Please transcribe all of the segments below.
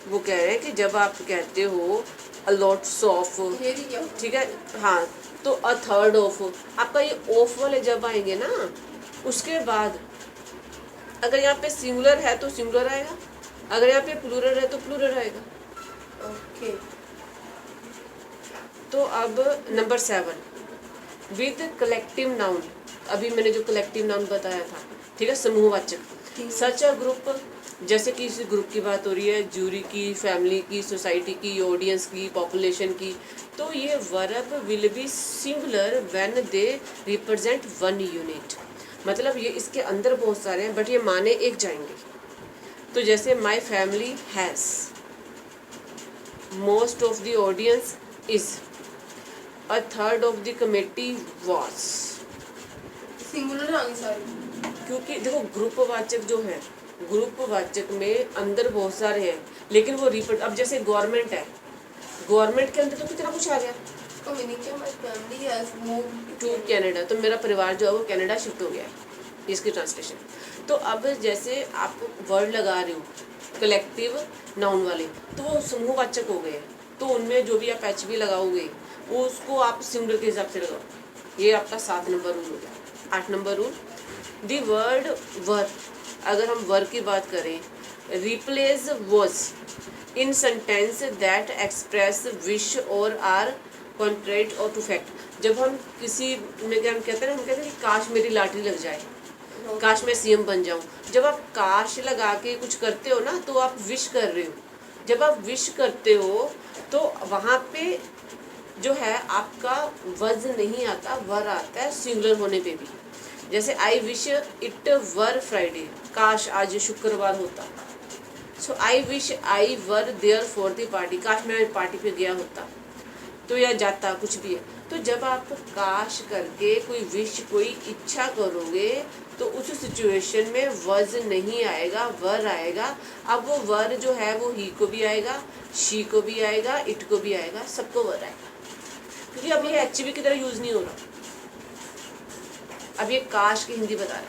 वो कह रहे हैं कि जब आप कहते हो अ लॉट्स ऑफ, ठीक है, हाँ, तो अ थर्ड ऑफ, आपका ये ऑफ वाले जब आएंगे ना, उसके बाद अगर यहाँ पे सिंगुलर है तो सिंगुलर आएगा, अगर यहाँ पे प्लूरल है तो प्लूरल आएगा। ओके। तो अब नंबर 7 विद कलेक्टिव नाउन। अभी मैंने जो कलेक्टिव नाउन बताया था, ठीक है, समूहवाचक। सच अ ग्रुप, जैसे कि इस ग्रुप की बात हो रही है, जूरी की, फैमिली की, सोसाइटी की, ऑडियंस की, पॉपुलेशन की, तो ये verb will be singular when they represent one unit. मतलब ये इसके अंदर बहुत सारे हैं बट ये माने एक जाएंगे। तो जैसे my family has, most of the audience is, a third of the committee was. Singular आ गई सारी। क्योंकि देखो ग्रुपवाचक जो है, ग्रुपवाचक में अंदर बहुत सारे हैं, लेकिन वो रिपीट, अब जैसे गवर्नमेंट है, गवर्नमेंट के अंदर तो कितना कुछ आ गया, family has moved to Canada, तो मेरा परिवार जो है वो कनाडा शिफ्ट हो गया है, इसकी ट्रांसलेशन। तो अब जैसे आप वर्ड लगा रहे हो कलेक्टिव नाउन वाले, तो वो समूहवाचक हो गए, तो उनमें जो भी आप एच बी लगाओगे वो उसको आप सिंगुलर के हिसाब से लगाओ। ये आपका 7 नंबर रूल हो गया। 8 नंबर रूल, दी वर्ड वर, अगर हम वर की बात करें, replace was in sentence that express wish और आर कॉन्ट्रेट और टू फैक्ट। जब हम किसी में क्या हम कहते हैं ना, हम कहते हैं कि काश मेरी लॉटरी लग जाए, काश मैं सीएम बन जाऊं। जब आप काश लगा के कुछ करते हो ना, तो आप विश कर रहे हो। जब आप विश करते हो तो वहाँ पे जो है आपका वज नहीं आता, वर आता है सिंगुलर होने पे भी। जैसे I wish it were Friday, काश आज शुक्रवार होता। So I wish I were there for the party, काश मैं पार्टी पे गया होता, तो या जाता, कुछ भी है। तो जब आप काश करके कोई विश, कोई इच्छा करोगे, तो उस सिचुएशन में वज नहीं आएगा, वर आएगा। अब वो वर जो है वो ही को भी आएगा, शी को भी आएगा, इट को भी आएगा, सबको वर आएगा, क्योंकि अब ये एच की तरह यूज नहीं हो रहा। अब ये काश की हिंदी बता रहा है।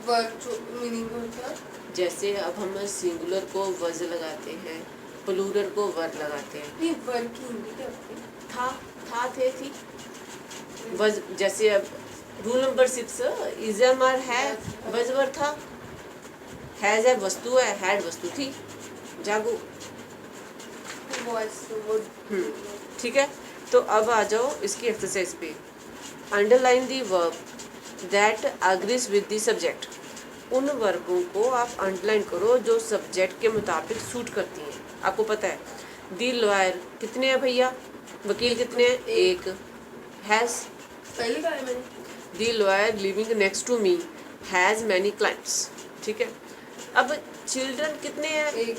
वर्ब जो मीनिंग होता है, जैसे अब हम सिंगुलर को वज लगाते हैं, प्लूरल को वर लगाते हैं। नहीं वर्ब की हिंदी क्या होती है? था, थे, थी, वज। जैसे अब रूल नंबर 6, इज़म और है वजवर था, हैज है वस्तु है, हैड वस्तु थी, जागो। ठीक है, तो अब आ जाओ इसकी एक्सरसाइज पे। Underline the verb that agrees with the subject. उन वर्बों को आप अंडरलाइन करो जो सब्जेक्ट के मुताबिक सूट करती हैं। आपको पता है दी लॉयर कितने हैं भैया, वकील कितने हैं, एक। हैज़, पहले कहा है मैंने, the lawyer living next to me has many clients, ठीक है। अब चिल्ड्रन कितने हैं, एक।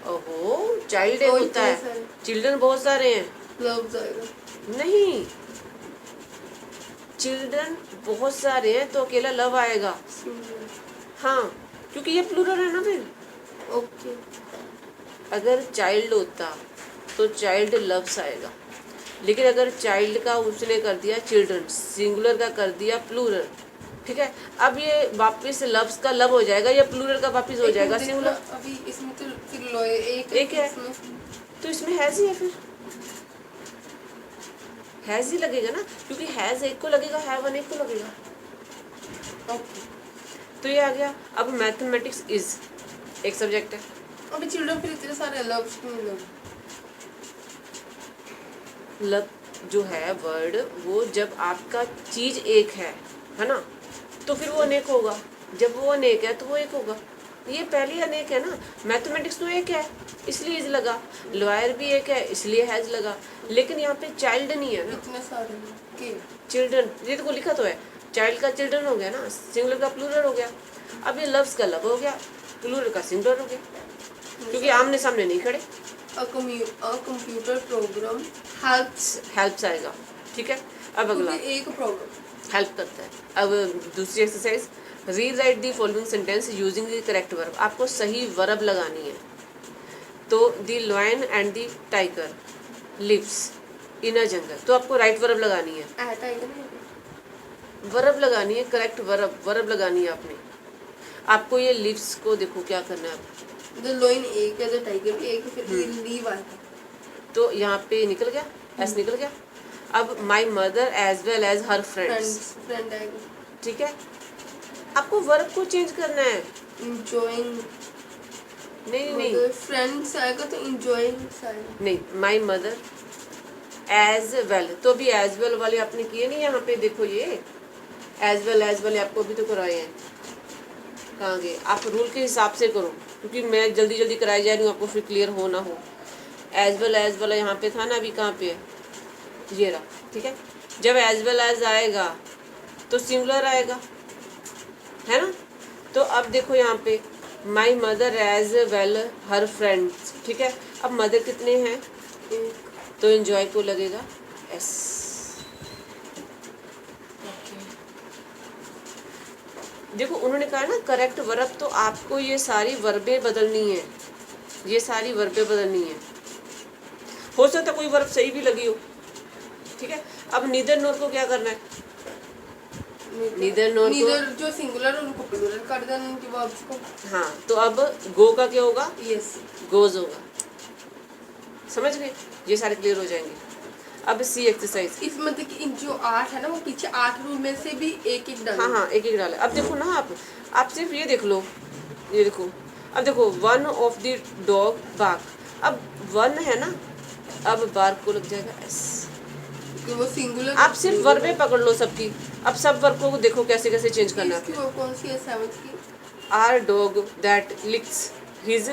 ओहो, चाइल्ड एक होता है, चिल्ड्रन बहुत सारे हैं, लव आएगा नहीं, चिल्ड्रन बहुत सारे हैं तो अकेला लव आएगा। हाँ, क्योंकि ये प्लूरल है ना फिर। ओके। अगर चाइल्ड होता तो चाइल्ड लव्स आएगा, लेकिन अगर चाइल्ड का उसने कर दिया चिल्ड्रन, सिंगुलर का कर दिया प्लूरल, ठीक है। अब ये वापस लव्स का लव हो जाएगा या प्लूरल का वापस हो जाएगा सिंगुलर। अभी इसमें तो फिर लॉय एक है, तो इसमें हैज ही है, फिर हैज ही लगेगा ना, क्योंकि हैज एक को लगेगा, हैवन एक को लगेगा। ओके, तो ये आ गया। अब मैथमेटिक्स इज एक सब्जेक्ट है। अभी चिल्ड्रन फिर इतने सारे लव्स क्यों लोग? लव जो है वर्ड, वो जब आपका चीज एक है ना, तो फिर वो अनेक होगा। जब वो अनेक है तो वो एक होगा। ये पहली अनेक है ना, मैथमेटिक्स तो एक है इसलिए इज लगा, लॉयर भी एक है इसलिए हैज लगा, लेकिन यहाँ पे चाइल्ड नहीं है ना, इतने सारे के चिल्ड्रन। ये तो लिखा तो है, चाइल्ड का चिल्ड्रन हो गया ना, सिंगुलर का प्लूरल हो गया। अब ये लव्स का लव हो गया, प्लूरल का सिंगुलर हो गया, क्योंकि आमने सामने नहीं खड़े। A computer program हेल्प्स आएगा, ठीक है। अब अगला एक प्रोग्राम हेल्प करता है। अब दूसरी exercise, rewrite the following sentence using the correct verb. आपको सही वर्ब लगानी है। तो the lion and the tiger lives in a jungle, तो आपको राइट वर्ब लगानी है, वर्ब लगानी है, करेक्ट वर्ब लगानी है आपने। आपको ये लिव्स को देखो क्या करना है, द लोइन एक है, द टाइगर भी एक है, फिर लीव आएगा। तो यहाँ पे निकल गया, एस निकल गया। अब my mother as well as her friends, friend आएगा। ठीक है। आपको वर्ब को चेंज करना है। इंजॉइंग, नहीं नहीं फ्रेंड्स आएगा तो इंजॉइंग आएगा। नहीं, माई मदर एज वेल, तो अभी एज वेल वाले आपने किए नहीं, यहाँ पे देखो ये एज वेल वाले आपको अभी तो कराए हैं। कहाँ गए आप? रूल के हिसाब से करो, क्योंकि मैं जल्दी जल्दी कराई जा रही हूँ, आपको फिर क्लियर हो ना हो। एज वाला यहाँ पे था ना, अभी कहाँ पे है? ये रहा, ठीक है। जब एज वेल एज आएगा तो सिंगुलर आएगा, है ना। तो अब देखो यहाँ पे my mother as well her friends, ठीक है। अब मदर कितने हैं? एक, तो एंजॉय को लगेगा एस। देखो उन्होंने कहा ना करेक्ट वर्ब, तो आपको ये सारी वर्बें बदलनी है, ये सारी वर्बें बदलनी है। हो सकता कोई वर्ब सही भी लगी हो, ठीक है। अब नीदर नोर को क्या करना है? नीदर नोर को, नीदर जो सिंगुलर है उनको प्लूरल कर देना उनके वर्ब्स को। हाँ, तो अब गो का क्या होगा? यस, गोज होगा। समझ गए? ये सारे क्लियर हो जाएंगे। अब सी एक्सरसाइज। इस मतलब कि इन जो 8 है ना, वो पीछे 8 रूल में से भी एक एक डाल। हाँ हाँ, एक एक डाले। अब देखो ना, आप सिर्फ ये देख लो, ये देखो। अब देखो one of the dog bark, अब वन है ना, अब बार्क को लग जाएगा एस। कि वो सिंगुलर, आप सिर्फ वर्बें पकड़ लो सबकी। अब सब वर्ब को देखो कैसे कैसे चेंज करना है। इसकी वो कौन सी है 7th की? Our dog that licks his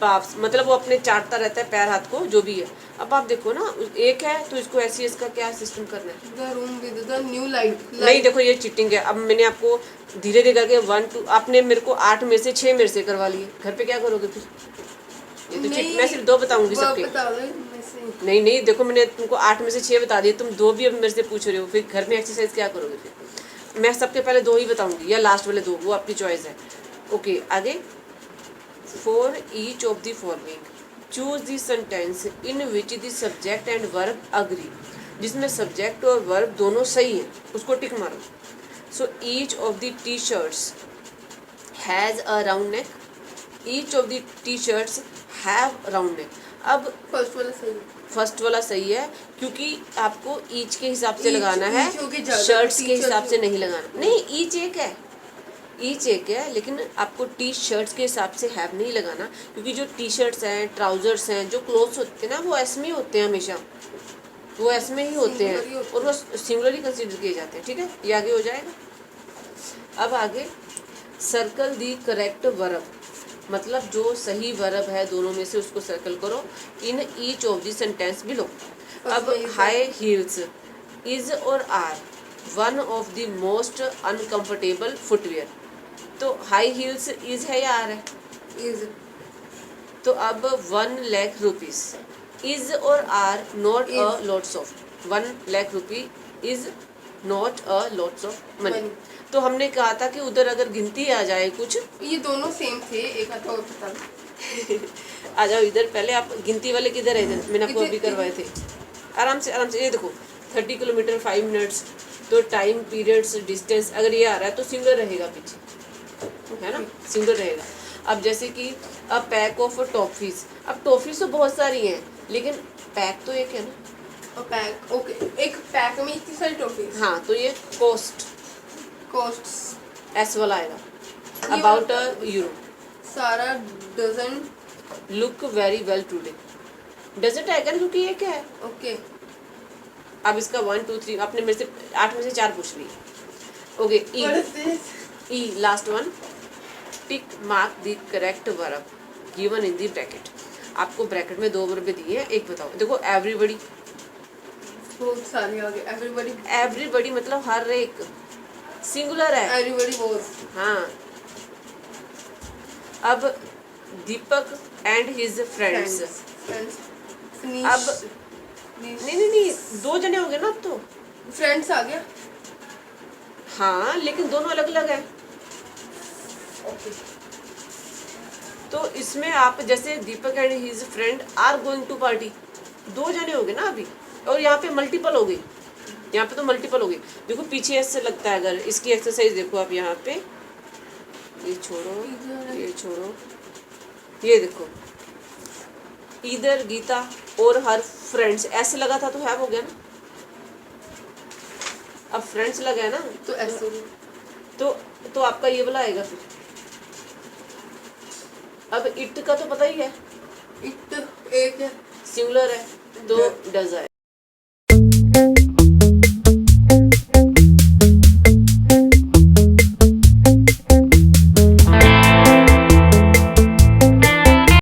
pups, मतलब वो अपने चाटता रहता है पैर हाथ को, जो भी है। अब आप देखो ना, एक है तो इसको ऐसी, इसका क्या सिस्टम करना है? The room with the new light. नहीं, देखो ये चीटिंग है। अब मैंने आपको धीरे धीरे करके 1 2, आपने मेरे को 8 में से 6 मेरे से करवा लिए। घर पे क्या करोगे फिर? ये तो cheat- मैं सिर्फ 2 बताऊंगी सबके। बता दो इनमें से। नहीं नहीं, देखो मैंने तुमको 8 में से 6 बता दिए, तुम 2 भी अब मेरे से पूछ रहे हो, फिर घर में एक्सरसाइज क्या करोगे फिर? मैं सबके पहले 2 ही बताऊंगी, या लास्ट वाले 2, वो आपकी चॉइस है। ओके, आगे। For each of the following choose the sentence in which the subject and verb agree, जिसमें सब्जेक्ट और वर्ब दोनों सही हैं, उसको टिक मारो। So each of the T shirts has a round neck, each of the T shirts have round neck. अब first वाला सही है। फर्स्ट वाला सही है, क्योंकि आपको ईच के हिसाब से Each- लगाना है, each होके ज्यादा, शर्ट्स के t-shirt हिसाब से जो- नहीं लगाना। नहीं, ईच एक है, ईच एक है, लेकिन आपको टी शर्ट्स के हिसाब से हैव नहीं लगाना, क्योंकि जो टी शर्ट्स हैं, ट्राउजर्स हैं, जो क्लोथ्स होते हैं ना, वो एस में ही होते हैं हमेशा, वो एस में ही होते Singular ही हैं, होते और वो सिंगुलर ही कंसिडर किए जाते हैं, ठीक है। ये आगे हो जाएगा। अब आगे सर्कल दी करेक्ट वर्ब, मतलब जो सही वर्ब है दोनों में से उसको सर्कल करो in each of the sentence below. अब हाई हील्स इज और are one of the most uncomfortable footwear, तो हाई हील्स इज है या आर है? इज। तो अब 1 लाख रुपीज इज और are not a Is. Lots of, 1 lakh rupee is not a lots of money. Money. तो हमने कहा था कि उधर अगर गिनती आ जाए कुछ, ये दोनों सेम थे, एक आता और पता नहीं। आ जाओ इधर। पहले आप गिनती वाले किधर है? इधर मैंने आपको इधर- अभी करवाए थे। आराम से आराम से, ये देखो 30 किलोमीटर 5 मिनट्स, तो टाइम पीरियड्स डिस्टेंस अगर ये आ रहा है तो सिंगल रहेगा पीछे, है ना, सिंगल रहेगा। अब जैसे कि अ पैक ऑफ टॉफीज, अब टॉफीज तो बहुत सारी हैं, लेकिन पैक तो एक है ना। और पैक, ओके, एक पैक में इतनी सारी टॉफीज। हाँ, तो ये कॉस्ट कॉस्ट्स एस वाला आएगा। ये अबाउट वाला- अ यूरो, सारा doesn't, look very well today, doesn't आएगा ना, क्योंकि ये क्या है। ओके। अब इसका 1 2 3 आपने मेरे से 8 में से 4 पूछ लिए। Okay, E What is this? E last one, tick mark the correct verb given in the bracket. आपको ब्रैकेट में 2 वर्ब दिए हैं, एक बताओ। देखो एवरीबडी, बहुत सारे आ गए। एवरीबॉडी, एवरीबडी मतलब हर एक, सिंगुलर है। Everybody was. हाँ। अब दीपक एंड हिज फ्रेंड्स, फ्रेंड्स, अब नहीं नहीं नहीं, 2 जने हो गए ना अब तो। फ्रेंड्स आ गया। हाँ, लेकिन दोनों अलग अलग है। ओके। तो इसमें आप जैसे Deepak and his friend are going to party, 2 जने हो गए ना अभी, और यहाँ पे मल्टीपल हो गई, यहाँ पे तो मल्टीपल हो गई। देखो पीछे ऐसे लगता है, अगर इसकी एक्सरसाइज देखो आप यहाँ पे, ये छोड़ो, ये छोड़ो, ये देखो, इधर गीता और हर फ्रेंड्स ऐसे लगा था तो हैव हो गया ना, अब फ्रेंड्स लगा है ना तो ऐसे तो आपका ये वाला आएगा फिर। अब इट का तो पता ही है, इट एक सिंगुलर है तो डज आएगा।